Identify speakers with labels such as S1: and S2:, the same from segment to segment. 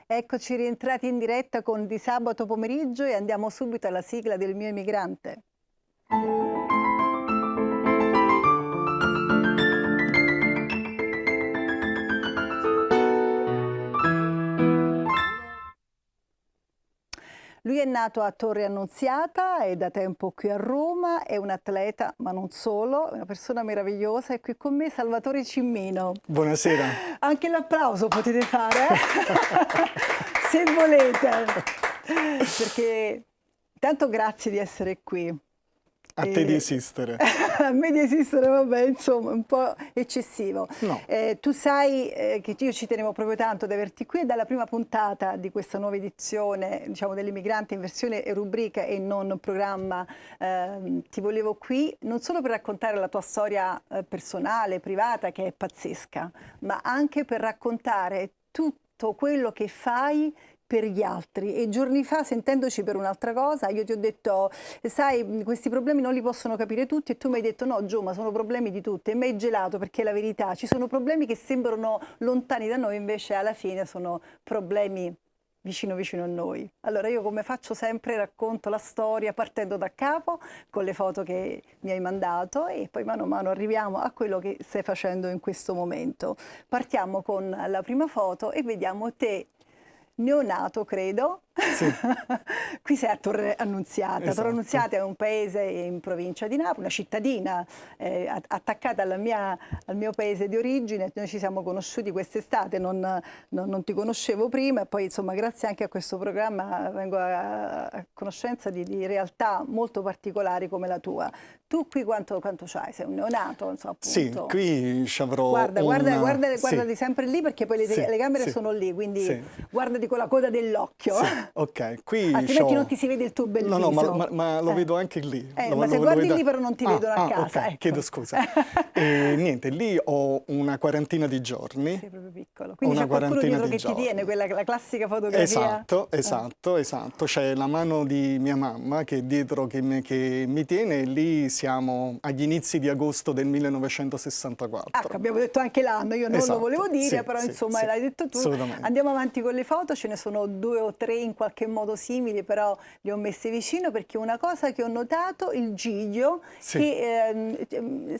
S1: Eccoci rientrati in diretta con Di Sabato Pomeriggio e andiamo subito alla sigla del mio emigrante. Lui è nato a Torre Annunziata, è da tempo qui a Roma, è un atleta, ma non solo, è una persona meravigliosa. È qui con me Salvatore Cimmino.
S2: Buonasera.
S1: Anche l'applauso potete fare, se volete, perché tanto grazie di essere qui.
S2: A te di esistere.
S1: A me di esistere, vabbè, insomma, un po' eccessivo.
S2: No.
S1: Tu sai che io ci tenevo proprio tanto ad averti qui, e dalla prima puntata di questa nuova edizione, diciamo, dell'Emigrante in versione rubrica e non programma, ti volevo qui non solo per raccontare la tua storia personale, privata, che è pazzesca, ma anche per raccontare tutto quello che fai per gli altri. E giorni fa, sentendoci per un'altra cosa, io ti ho detto, sai, questi problemi non li possono capire tutti, e tu mi hai detto no Gio, ma sono problemi di tutti, e mi hai gelato, perché è la verità, ci sono problemi che sembrano lontani da noi, invece alla fine sono problemi vicino a noi. Allora io, come faccio sempre, racconto la storia partendo da capo con le foto che mi hai mandato, e poi mano a mano arriviamo a quello che stai facendo in questo momento. Partiamo con la prima foto e vediamo te neonato, credo.
S2: Sì.
S1: Qui sei a Torre Annunziata.
S2: Esatto.
S1: Torre Annunziata è un paese in provincia di Napoli, una cittadina attaccata al mio paese di origine. Noi ci siamo conosciuti quest'estate, non ti conoscevo prima, e poi insomma grazie anche a questo programma vengo a conoscenza di realtà molto particolari come la tua. Tu qui quanto c'hai? Sei un neonato, non so, appunto.
S2: Sì, qui ci avrò
S1: guardati sempre lì, perché poi le camere sono lì, quindi guardati con la coda dell'occhio.
S2: Ok, qui
S1: altrimenti non ti si vede il tuo bel viso.
S2: No, ma lo vedo anche lì.
S1: Ma se guardi lì però non ti vedono a casa.
S2: Ok,
S1: ecco.
S2: chiedo scusa. Niente, lì ho una quarantina di giorni.
S1: Sei proprio piccolo. Quindi c'è qualcuno dietro che ti tiene, la classica fotografia.
S2: Esatto. C'è la mano di mia mamma che è dietro che mi tiene, e lì siamo agli inizi di agosto del 1964.
S1: Ecco, abbiamo detto anche l'anno, io non lo volevo dire, però insomma l'hai detto tu. Andiamo avanti con le foto, ce ne sono 2 o 3 in qualche modo simili, però li ho messe vicino, perché una cosa che ho notato, il giglio, che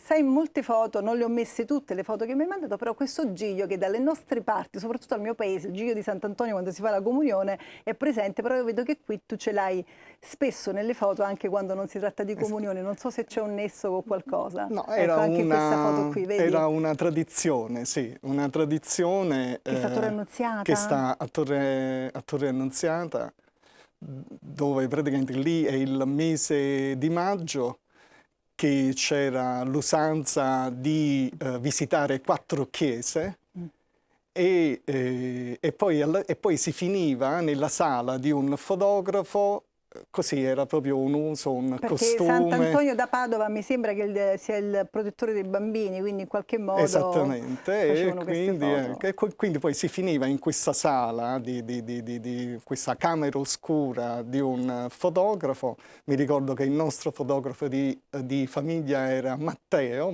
S1: sai, in molte foto, non le ho messe tutte le foto che mi hai mandato, però questo giglio che dalle nostre parti, soprattutto al mio paese, il giglio di Sant'Antonio quando si fa la comunione è presente, però io vedo che qui tu ce l'hai spesso nelle foto anche quando non si tratta di comunione. Non so se c'è un nesso con qualcosa.
S2: No,
S1: ecco, anche questa foto qui, vedi?
S2: Era una tradizione, sì, una tradizione
S1: che sta a Torre Annunziata.
S2: Che sta a Torre Annunziata, dove praticamente lì è il mese di maggio, che c'era l'usanza di visitare 4 chiese. E poi si finiva nella sala di un fotografo. Così era proprio un uso, un costume.
S1: Sant'Antonio da Padova mi sembra che sia il protettore dei bambini, quindi in qualche modo
S2: esattamente, quindi poi si finiva in questa sala, di questa camera oscura di un fotografo. Mi ricordo che il nostro fotografo di famiglia era Matteo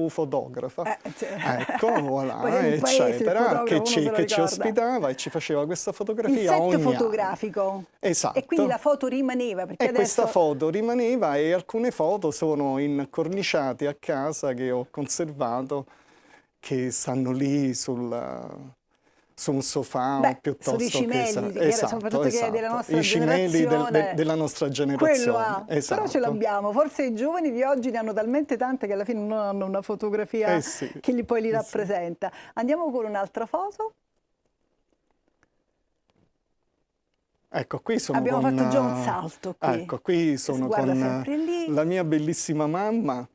S2: fotografo, ecco, voilà, eccetera, che ci ospitava e ci faceva questa fotografia ogni anno.
S1: Il set fotografico.
S2: Esatto.
S1: E quindi la foto rimaneva, perché adesso...
S2: questa foto rimaneva, e alcune foto sono incorniciate a casa, che ho conservato, che stanno lì su un sofà, piuttosto
S1: sono i cimeli,
S2: che
S1: soprattutto che della nostra
S2: i cimeli della nostra generazione.
S1: Però ce l'abbiamo. Forse i giovani di oggi ne hanno talmente tante che alla fine non hanno una fotografia che poi li rappresenta. Andiamo con un'altra foto.
S2: Ecco, qui sono
S1: abbiamo fatto già un salto qui.
S2: Ecco, qui sono con la mia bellissima mamma.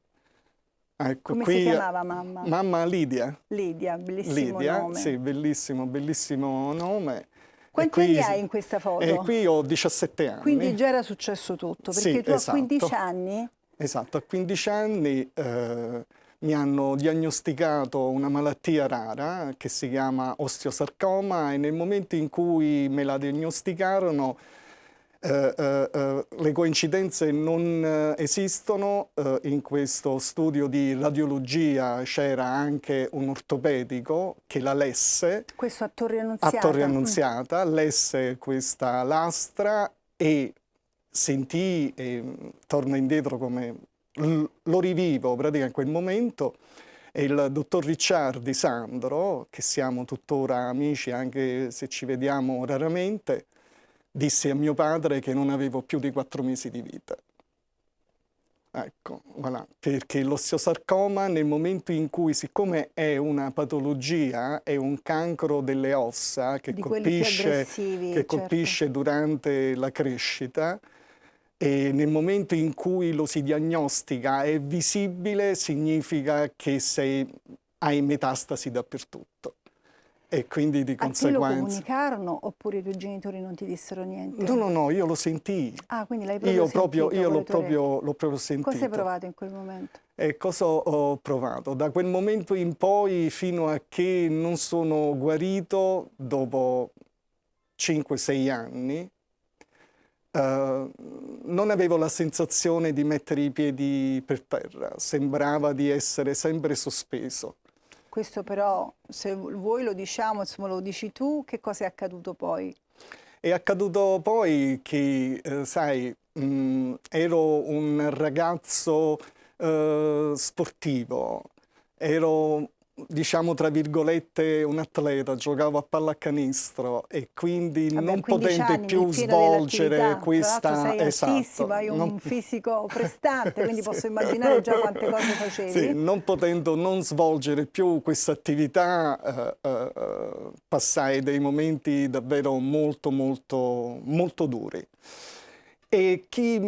S2: Ecco,
S1: come si chiamava mamma?
S2: Mamma Lidia.
S1: Lidia, bellissimo nome.
S2: Sì, bellissimo nome.
S1: Quanti anni hai in questa foto?
S2: Qui ho 17 anni.
S1: Quindi già era successo tutto, perché tu a 15 anni...
S2: Esatto, a 15 anni mi hanno diagnosticato una malattia rara che si chiama osteosarcoma, e nel momento in cui me la diagnosticarono le coincidenze non esistono, in questo studio di radiologia c'era anche un ortopedico che la lesse.
S1: Questo a Torre Annunziata?
S2: A Torre Annunziata, lesse questa lastra e sentii, torno indietro come lo rivivo praticamente in quel momento, e il dottor Ricciardi Sandro, che siamo tuttora amici anche se ci vediamo raramente, disse a mio padre che non avevo più di 4 mesi di vita. Ecco, voilà, perché l'osteosarcoma nel momento in cui, siccome è una patologia, è un cancro delle ossa che colpisce durante la crescita, e nel momento in cui lo si diagnostica è visibile, significa che hai metastasi dappertutto. E quindi di conseguenza...
S1: A te lo comunicarono oppure i tuoi genitori non ti dissero niente?
S2: No, io lo sentii.
S1: Ah, quindi l'hai proprio sentito?
S2: Io l'ho proprio sentito.
S1: Cosa hai provato in quel momento?
S2: E cosa ho provato? Da quel momento in poi, fino a che non sono guarito, dopo 5-6 anni, non avevo la sensazione di mettere i piedi per terra, sembrava di essere sempre sospeso.
S1: Questo però, se vuoi lo diciamo, insomma lo dici tu, che cosa è accaduto poi?
S2: È accaduto poi che, sai, ero un ragazzo sportivo, ero, diciamo tra virgolette, un atleta, giocavo a pallacanestro e quindi non potendo più svolgere questa...
S1: Sei altissimo, hai un fisico prestante, quindi posso immaginare già quante cose facevi.
S2: Sì, non potendo non svolgere più questa attività, passai dei momenti davvero molto duri. E chi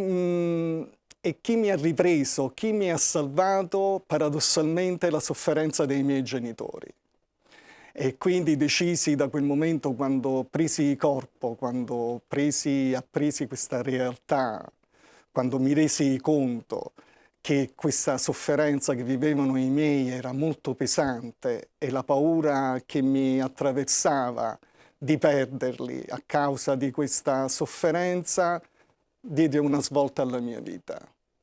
S2: mi ha ripreso, chi mi ha salvato, paradossalmente, la sofferenza dei miei genitori. E quindi decisi da quel momento, quando presi corpo, quando appresi questa realtà, quando mi resi conto che questa sofferenza che vivevano i miei era molto pesante e la paura che mi attraversava di perderli a causa di questa sofferenza, diede una svolta alla mia vita.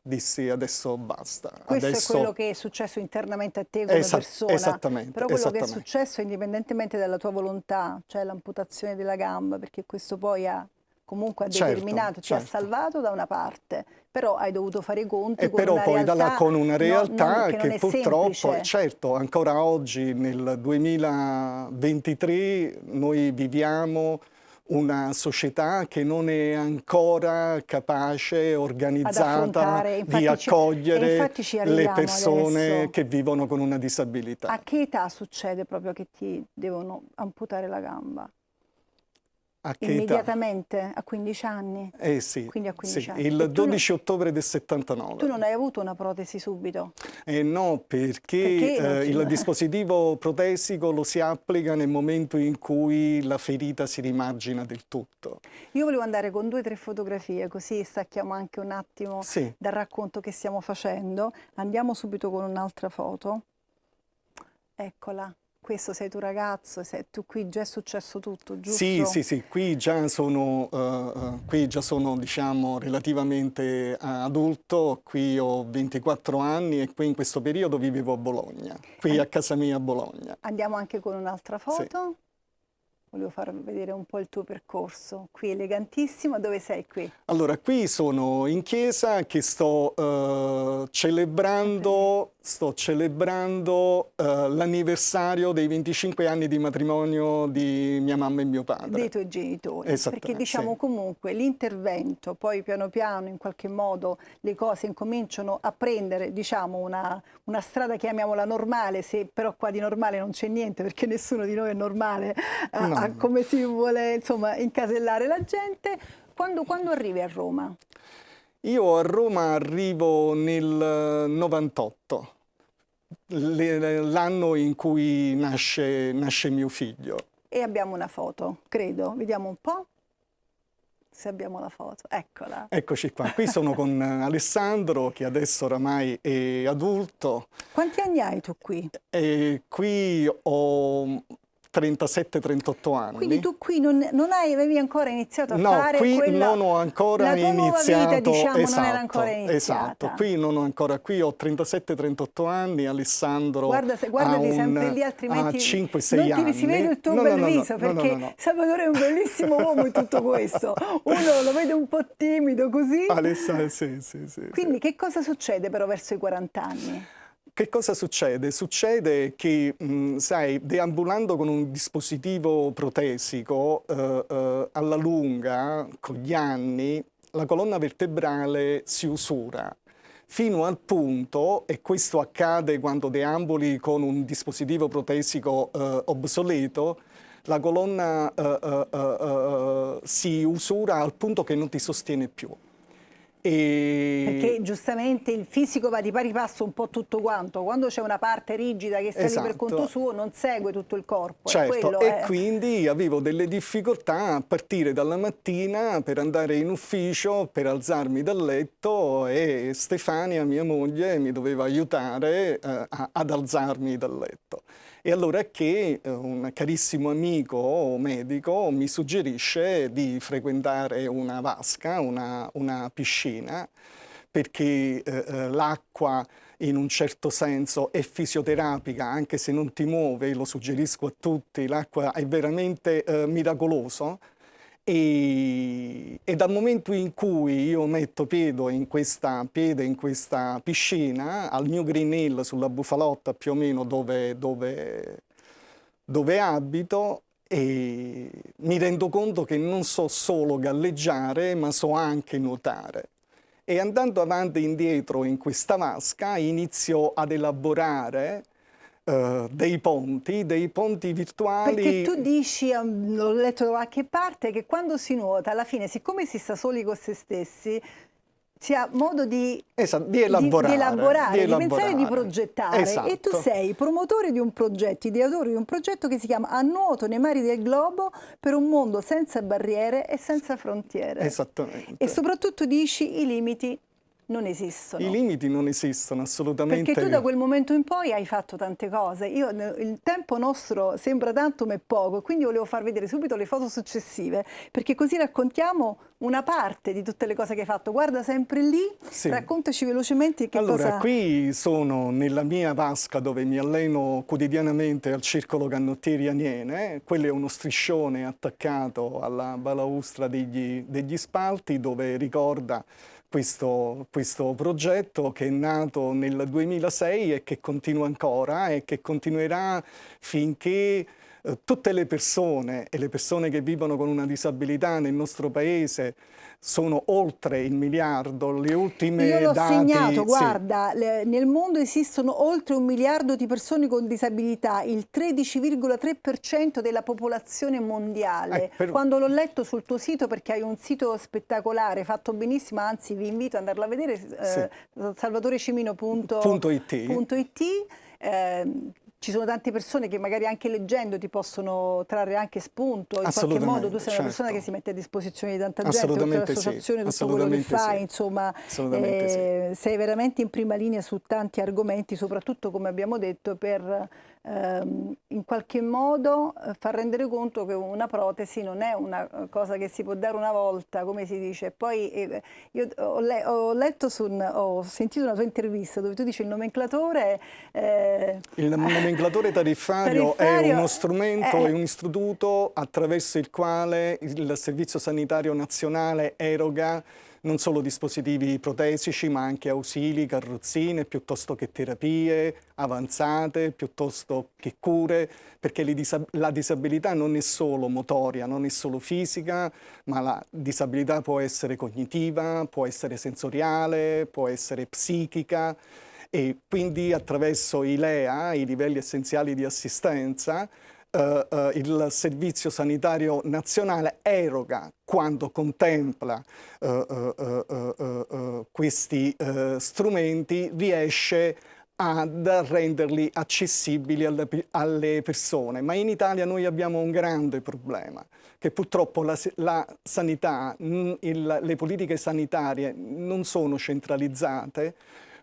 S2: Dissi adesso basta.
S1: Questo è quello che è successo internamente a te come persona.
S2: Esattamente.
S1: Però quello che è successo indipendentemente dalla tua volontà, cioè l'amputazione della gamba, perché questo poi comunque ha determinato, ti ha salvato da una parte, però hai dovuto fare i conti con una realtà,
S2: con una realtà
S1: che
S2: che purtroppo,
S1: semplice.
S2: certo, ancora oggi nel 2023 noi viviamo una società che non è ancora capace, organizzata di accogliere le persone adesso che vivono con una disabilità.
S1: A che età succede proprio che ti devono amputare la gamba?
S2: A che
S1: Immediatamente?
S2: età?
S1: A 15 anni?
S2: Sì,
S1: quindi a 15 anni.
S2: Il 12 ottobre del 79.
S1: Tu non hai avuto una protesi subito?
S2: No, perché il dispositivo protesico lo si applica nel momento in cui la ferita si rimargina del tutto.
S1: Io volevo andare con 2 o 3 fotografie, così stacchiamo anche un attimo dal racconto che stiamo facendo. Andiamo subito con un'altra foto. Eccola. Questo sei tu ragazzo, tu qui già è successo tutto, giusto?
S2: Sì, qui già sono diciamo relativamente adulto, qui ho 24 anni e qui in questo periodo vivevo a Bologna, qui a casa mia a Bologna.
S1: Andiamo anche con un'altra foto. Sì. Volevo far vedere un po' il tuo percorso. Qui elegantissimo, dove sei qui?
S2: Allora, qui sono in chiesa che sto celebrando l'anniversario dei 25 anni di matrimonio di mia mamma e mio padre.
S1: Dei tuoi genitori. Perché diciamo comunque l'intervento, poi piano piano in qualche modo le cose incominciano a prendere, diciamo, una strada, chiamiamola normale, se però qua di normale non c'è niente perché nessuno di noi è normale, come si vuole insomma incasellare la gente. Quando arrivi a Roma?
S2: Io a Roma arrivo nel 98, l'anno in cui nasce mio figlio.
S1: E abbiamo una foto, credo. Vediamo un po' se abbiamo la foto. Eccola.
S2: Eccoci qua. Qui sono con Alessandro, che adesso oramai è adulto.
S1: Quanti anni hai tu qui?
S2: Qui ho 37-38 anni.
S1: Quindi tu qui non avevi ancora iniziato a fare
S2: qui
S1: quella...
S2: non ho ancora
S1: la tua
S2: iniziato.
S1: nuova vita, diciamo,
S2: Esatto,
S1: non era ancora iniziata.
S2: esatto, qui non ho ancora, qui ho 37-38 anni, Alessandro
S1: guardati sempre lì, altrimenti
S2: 5-6
S1: non
S2: anni.
S1: ti si vede il tuo bel viso, perché Salvatore è un bellissimo uomo in tutto questo. Uno lo vede un po' timido così.
S2: Alessandro, sì.
S1: Quindi che cosa succede però verso i 40 anni?
S2: Che cosa succede? Succede che, sai, deambulando con un dispositivo protesico, alla lunga, con gli anni, la colonna vertebrale si usura, fino al punto, e questo accade quando deambuli con un dispositivo protesico obsoleto, la colonna si usura al punto che non ti sostiene più.
S1: Perché giustamente il fisico va di pari passo un po' tutto quanto, quando c'è una parte rigida che sta lì per conto suo non segue tutto il corpo.
S2: Certo, e quindi avevo delle difficoltà a partire dalla mattina per andare in ufficio, per alzarmi dal letto, e Stefania, mia moglie, mi doveva aiutare ad alzarmi dal letto. E allora che un carissimo amico medico mi suggerisce di frequentare una vasca, una piscina, perché l'acqua in un certo senso è fisioterapica, anche se non ti muove, lo suggerisco a tutti, l'acqua è veramente miracoloso. E dal momento in cui io metto piede in questa piscina, al New Green Hill, sulla Bufalotta più o meno dove abito, e mi rendo conto che non so solo galleggiare, ma so anche nuotare. E andando avanti e indietro in questa vasca inizio ad elaborare dei ponti virtuali.
S1: Perché tu dici, l'ho letto da qualche parte, che quando si nuota, alla fine, siccome si sta soli con se stessi, si ha modo di elaborare, di pensare, di progettare.
S2: Esatto.
S1: E tu sei promotore di un progetto, ideatore di un progetto che si chiama A nuoto nei mari del globo per un mondo senza barriere e senza frontiere.
S2: Esattamente.
S1: E soprattutto dici i limiti non esistono.
S2: I limiti non esistono assolutamente.
S1: Perché tu da quel momento in poi hai fatto tante cose. Il tempo nostro sembra tanto ma è poco, quindi volevo far vedere subito le foto successive, perché così raccontiamo una parte di tutte le cose che hai fatto. Guarda sempre lì, sì. Raccontaci velocemente che cosa...
S2: Allora, qui sono nella mia vasca dove mi alleno quotidianamente al Circolo Cannottieri Aniene. Quello è uno striscione attaccato alla balaustra degli spalti, dove ricorda questo progetto che è nato nel 2006 e che continua ancora e che continuerà finché tutte le persone e le persone che vivono con una disabilità nel nostro paese sono oltre il miliardo. Le ultime
S1: Io l'ho
S2: dati,
S1: segnato, guarda, nel mondo esistono oltre 1 miliardo di persone con disabilità, il 13,3% della popolazione mondiale. Quando l'ho letto sul tuo sito, perché hai un sito spettacolare, fatto benissimo, anzi vi invito ad andarlo a vedere, salvatorecimino.it. Ci sono tante persone che magari anche leggendo ti possono trarre anche spunto, in qualche modo tu sei una persona che si mette a disposizione di tanta gente, tutte le associazioni, tutto quello che fai, insomma, sei veramente in prima linea su tanti argomenti, soprattutto come abbiamo detto per in qualche modo far rendere conto che una protesi non è una cosa che si può dare una volta, come si dice. Poi io ho sentito una tua intervista dove tu dici il nomenclatore
S2: tariffario è uno strumento, è un istituto attraverso il quale il Servizio Sanitario Nazionale eroga non solo dispositivi protesici, ma anche ausili, carrozzine, piuttosto che terapie avanzate, piuttosto che cure, perché la disabilità non è solo motoria, non è solo fisica, ma la disabilità può essere cognitiva, può essere sensoriale, può essere psichica, e quindi attraverso i LEA, i livelli essenziali di assistenza, il Servizio Sanitario Nazionale eroga, quando contempla questi strumenti, riesce ad renderli accessibili alle persone. Ma in Italia noi abbiamo un grande problema, che purtroppo la sanità, le politiche sanitarie non sono centralizzate,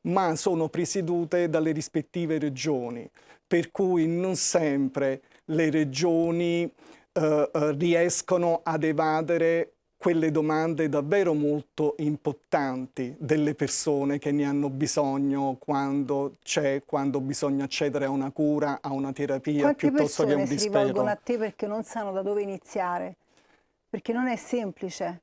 S2: ma sono presiedute dalle rispettive regioni, per cui non sempre le regioni riescono ad evadere quelle domande davvero molto importanti delle persone che ne hanno bisogno quando bisogna accedere a una cura, a una terapia,
S1: Quante
S2: piuttosto che a un
S1: persone si
S2: dispero.
S1: rivolgono a te perché non sanno da dove iniziare? Perché non è semplice.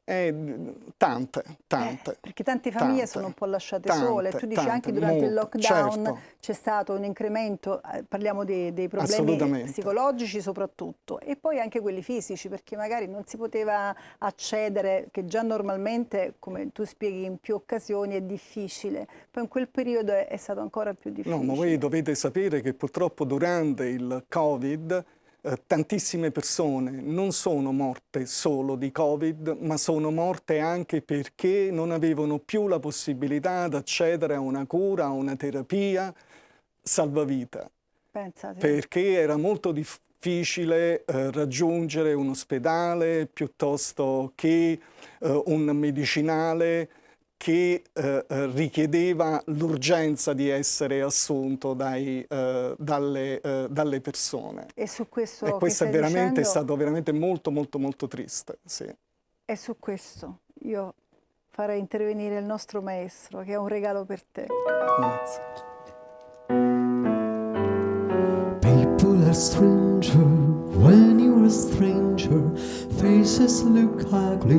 S2: Tante.
S1: Perché tante famiglie sono un po' lasciate sole. Tu dici anche durante il lockdown
S2: certo.
S1: c'è stato un incremento, parliamo dei problemi psicologici soprattutto, e poi anche quelli fisici, perché magari non si poteva accedere, che già normalmente, come tu spieghi in più occasioni, è difficile. Poi in quel periodo è stato ancora più difficile.
S2: No, ma voi dovete sapere che purtroppo durante il Covid tantissime persone non sono morte solo di Covid, ma sono morte anche perché non avevano più la possibilità di accedere a una cura, a una terapia salvavita.
S1: Pensate.
S2: Perché era molto difficile raggiungere un ospedale piuttosto che un medicinale che richiedeva l'urgenza di essere assunto dalle persone.
S1: E su questo
S2: e questo è stato veramente molto triste. Sì.
S1: E su questo io farei intervenire il nostro maestro, che è un regalo per te.
S2: Grazie.
S3: People are stranger when you're a stranger. Faces look ugly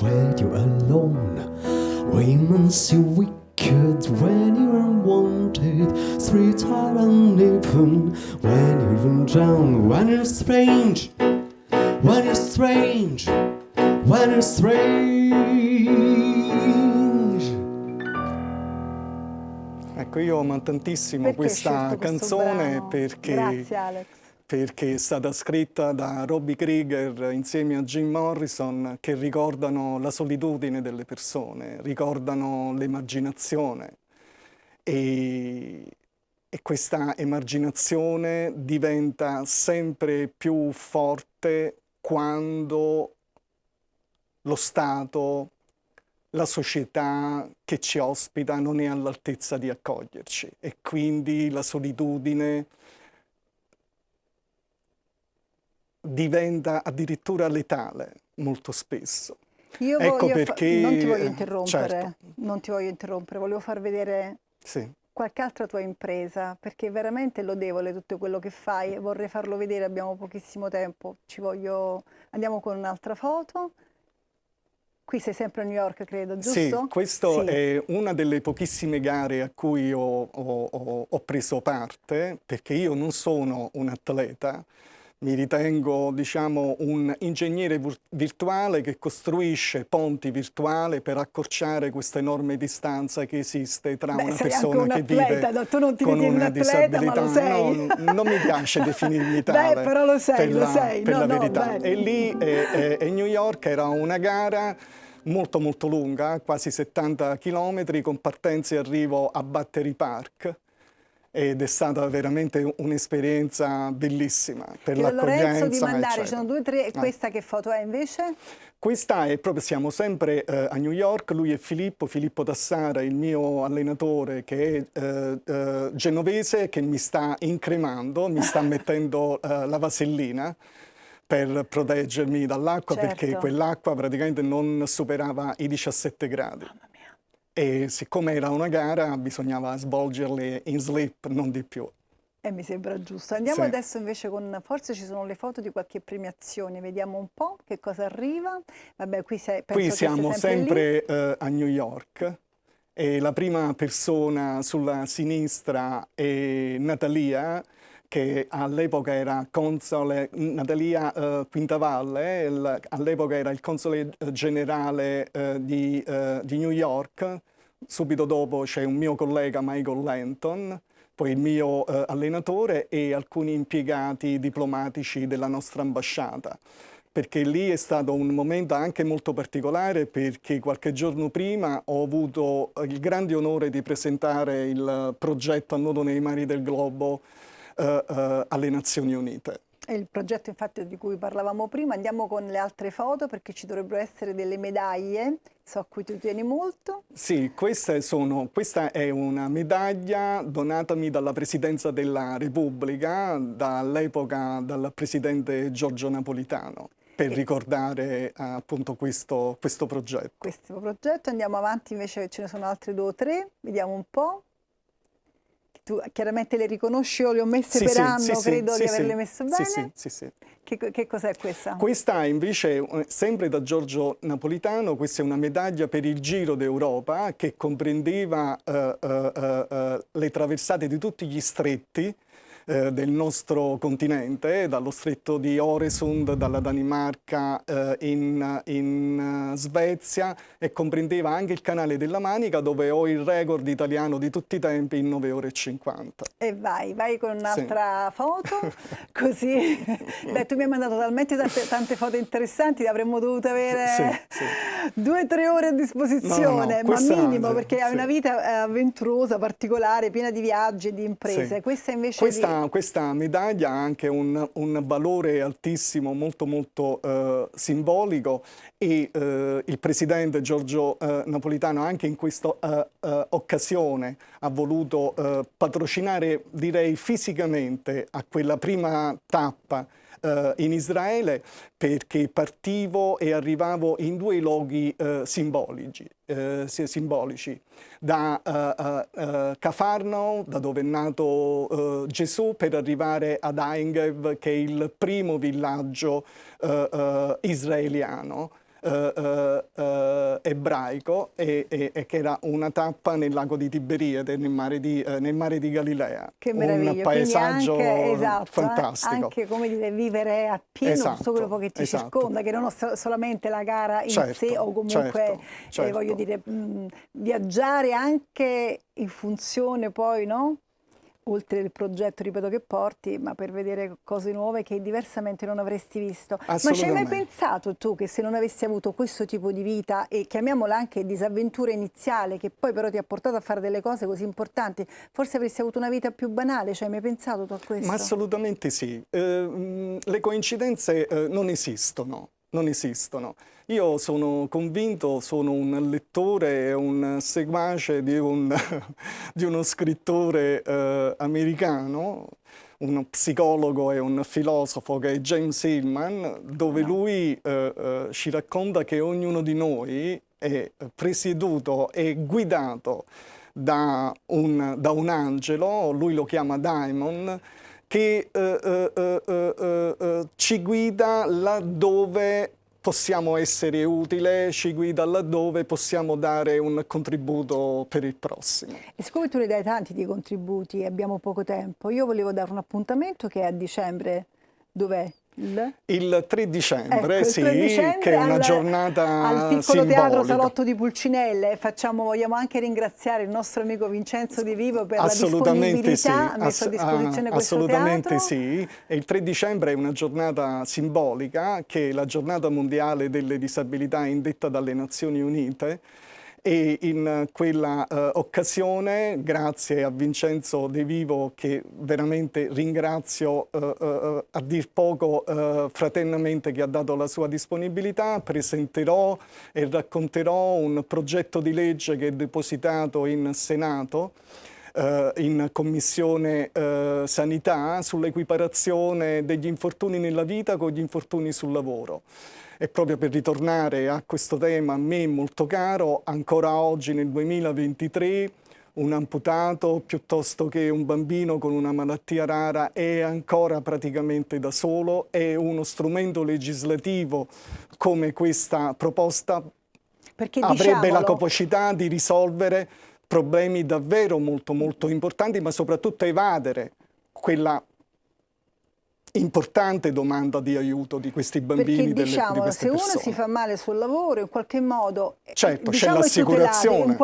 S3: when you're alone. Women see wicked when you're unwanted. Streets are uneven when you're even down. When you're strange, when you're strange, when you're strange.
S2: Ecco, io amo tantissimo questa canzone perché...
S1: Grazie Alex.
S2: Perché è stata scritta da Robbie Krieger insieme a Jim Morrison, che ricordano la solitudine delle persone, ricordano l'emarginazione. E questa emarginazione diventa sempre più forte quando lo Stato, la società che ci ospita non è all'altezza di accoglierci, e quindi la solitudine diventa addirittura letale molto spesso. Ecco perché...
S1: Non ti voglio interrompere,
S2: certo.
S1: Non ti voglio interrompere, volevo far vedere qualche altra tua impresa, perché è veramente lodevole tutto quello che fai e vorrei farlo vedere, abbiamo pochissimo tempo. Andiamo con un'altra foto. Qui sei sempre a New York, credo, giusto?
S2: Sì, questa è una delle pochissime gare a cui ho preso parte, perché io non sono un atleta. Mi ritengo, diciamo, un ingegnere virtuale che costruisce ponti virtuali per accorciare questa enorme distanza che esiste tra una persona che vive con una disabilità. No, non mi piace definirmi tale.
S1: Però lo sei,
S2: per la verità. E lì a New York era una gara molto lunga, quasi 70 chilometri, con partenza e arrivo a Battery Park. Ed è stata veramente un'esperienza bellissima per l'accoglienza.
S1: Lorenzo di Mandare, ci sono 2 o 3, e questa che foto è invece?
S2: Questa è proprio, siamo sempre a New York, lui è Filippo Tassara, il mio allenatore, che è genovese, che mi sta incremando, mi sta mettendo la vasellina per proteggermi dall'acqua, perché quell'acqua praticamente non superava i 17 gradi. E siccome era una gara bisognava svolgerle in slip, non di più.
S1: E mi sembra giusto. Andiamo adesso invece con, forse ci sono le foto di qualche premiazione, vediamo un po' che cosa arriva. Vabbè, qui
S2: siamo sempre a New York, e la prima persona sulla sinistra è Natalia, che all'epoca era console, Natalia Quintavalle, all'epoca era il console generale di New York. Subito dopo c'è un mio collega, Michael Lanton, poi il mio allenatore e alcuni impiegati diplomatici della nostra ambasciata. Perché lì è stato un momento anche molto particolare, perché qualche giorno prima ho avuto il grande onore di presentare il progetto A nuoto nei mari del globo alle Nazioni Unite.
S1: il progetto infatti di cui parlavamo prima. Andiamo con le altre foto perché ci dovrebbero essere delle medaglie, so a cui tu tieni molto.
S2: Sì, questa è una medaglia donatami dalla Presidenza della Repubblica, dall'epoca dal Presidente Giorgio Napolitano, per ricordare appunto questo progetto.
S1: Questo progetto, andiamo avanti, invece ce ne sono altri 2 o 3, vediamo un po'. Tu chiaramente le riconosci, io le ho messe per anno, credo di averle messe bene.
S2: Sì.
S1: Che cos'è questa?
S2: Questa invece, sempre da Giorgio Napolitano, questa è una medaglia per il Giro d'Europa che comprendeva le traversate di tutti gli stretti del nostro continente, dallo stretto di Øresund, dalla Danimarca in Svezia, e comprendeva anche il canale della Manica, dove ho il record italiano di tutti i tempi in 9 ore e 50.
S1: E vai con un'altra foto, così. Beh, tu mi hai mandato talmente tante foto interessanti, avremmo dovuto avere 2 o 3 ore a disposizione, ma minimo, perché hai una vita avventurosa, particolare, piena di viaggi e di imprese. Questa invece
S2: questa medaglia ha anche un valore altissimo, molto simbolico, e il Presidente Giorgio Napolitano anche in questa occasione ha voluto patrocinare, direi fisicamente, a quella prima tappa in Israele, perché partivo e arrivavo in 2 luoghi simbolici, da Cafarno, da dove è nato Gesù, per arrivare ad Aingev, che è il primo villaggio israeliano, ebraico, e che era una tappa nel lago di Tiberiade, nel mare di Galilea.
S1: Che meraviglia!
S2: Un paesaggio fantastico.
S1: Anche, come dire, vivere appieno tutto quello che ti circonda, che non è solamente la gara in sé, o comunque, voglio dire, viaggiare anche in funzione poi, no? Oltre il progetto, ripeto, che porti, ma per vedere cose nuove che diversamente non avresti visto. Ma ci hai mai pensato tu che se non avessi avuto questo tipo di vita, e chiamiamola anche disavventura iniziale, che poi però ti ha portato a fare delle cose così importanti, forse avresti avuto una vita più banale? Ci hai mai pensato tu a questo?
S2: Ma assolutamente sì. Le coincidenze non esistono. Non esistono. Io sono convinto, sono un lettore e un seguace di uno scrittore americano, uno psicologo e un filosofo, che è James Hillman, dove lui ci racconta che ognuno di noi è presieduto e guidato da un angelo, lui lo chiama Daimon, che ci guida laddove possiamo essere utile, ci guida laddove possiamo dare un contributo per il prossimo.
S1: E siccome tu ne dai tanti di contributi e abbiamo poco tempo, io volevo dare un appuntamento che è a dicembre. Dov'è?
S2: Il 3 dicembre,
S1: ecco,
S2: sì,
S1: 3 dicembre
S2: che è una giornata
S1: al piccolo
S2: simbolica.
S1: teatro Salotto di Pulcinelle. Vogliamo anche ringraziare il nostro amico Vincenzo Di Vivo per la disponibilità messa a disposizione questo
S2: assolutamente
S1: teatro.
S2: Sì, e il 3 dicembre è una giornata simbolica, che è la giornata mondiale delle disabilità indetta dalle Nazioni Unite. E in quella occasione, grazie a Vincenzo De Vivo, che veramente ringrazio a dir poco fraternamente, che ha dato la sua disponibilità, presenterò e racconterò un progetto di legge che è depositato in Senato, in Commissione Sanità, sull'equiparazione degli infortuni nella vita con gli infortuni sul lavoro. E proprio per ritornare a questo tema a me molto caro, ancora oggi nel 2023 un amputato piuttosto che un bambino con una malattia rara è ancora praticamente da solo, e uno strumento legislativo come questa proposta avrebbe la capacità di risolvere problemi davvero molto importanti, ma soprattutto evadere quella importante domanda di aiuto di questi bambini,
S1: perché,
S2: di queste
S1: se uno
S2: persone.
S1: si fa male sul lavoro, in qualche modo,
S2: certo, c'è l'assicurazione,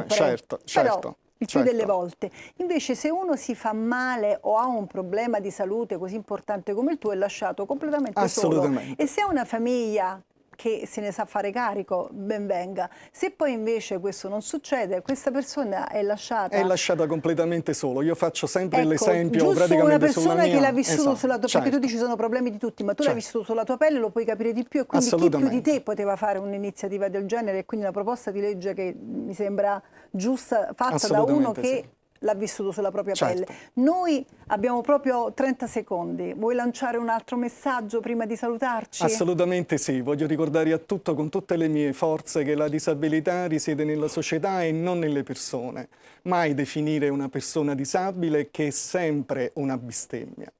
S2: certo,
S1: però il più delle volte. Invece se uno si fa male o ha un problema di salute così importante come il tuo, è lasciato completamente solo. E se ha una famiglia che se ne sa fare carico, ben venga. Se poi invece questo non succede, questa persona è lasciata...
S2: È lasciata completamente solo. Io faccio sempre l'esempio
S1: giusto
S2: praticamente
S1: una persona
S2: sulla mia...
S1: che l'ha vissuto
S2: esatto,
S1: sulla tua...
S2: certo.
S1: Perché tu dici sono problemi di tutti, ma tu l'hai vissuto sulla tua pelle, lo puoi capire di più, e quindi chi più di te poteva fare un'iniziativa del genere, e quindi una proposta di legge che mi sembra giusta, fatta da uno che l'ha vissuto sulla propria pelle. Noi abbiamo proprio 30 secondi. Vuoi lanciare un altro messaggio prima di salutarci?
S2: Assolutamente sì. Voglio ricordare a tutto, con tutte le mie forze, che la disabilità risiede nella società e non nelle persone. Mai definire una persona disabile che è sempre una bestemmia.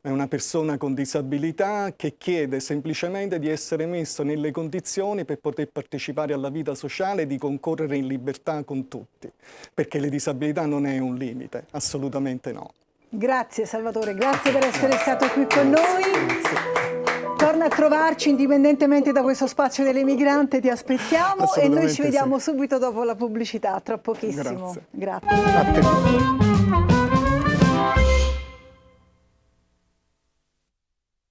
S2: È una persona con disabilità che chiede semplicemente di essere messo nelle condizioni per poter partecipare alla vita sociale e di concorrere in libertà con tutti, perché le disabilità non è un limite, assolutamente no.
S1: Grazie Salvatore, grazie per essere stato qui con noi. Torna a trovarci indipendentemente da questo spazio dell'emigrante, ti aspettiamo, e noi ci vediamo subito dopo la pubblicità, tra pochissimo.
S2: Grazie.
S1: Grazie.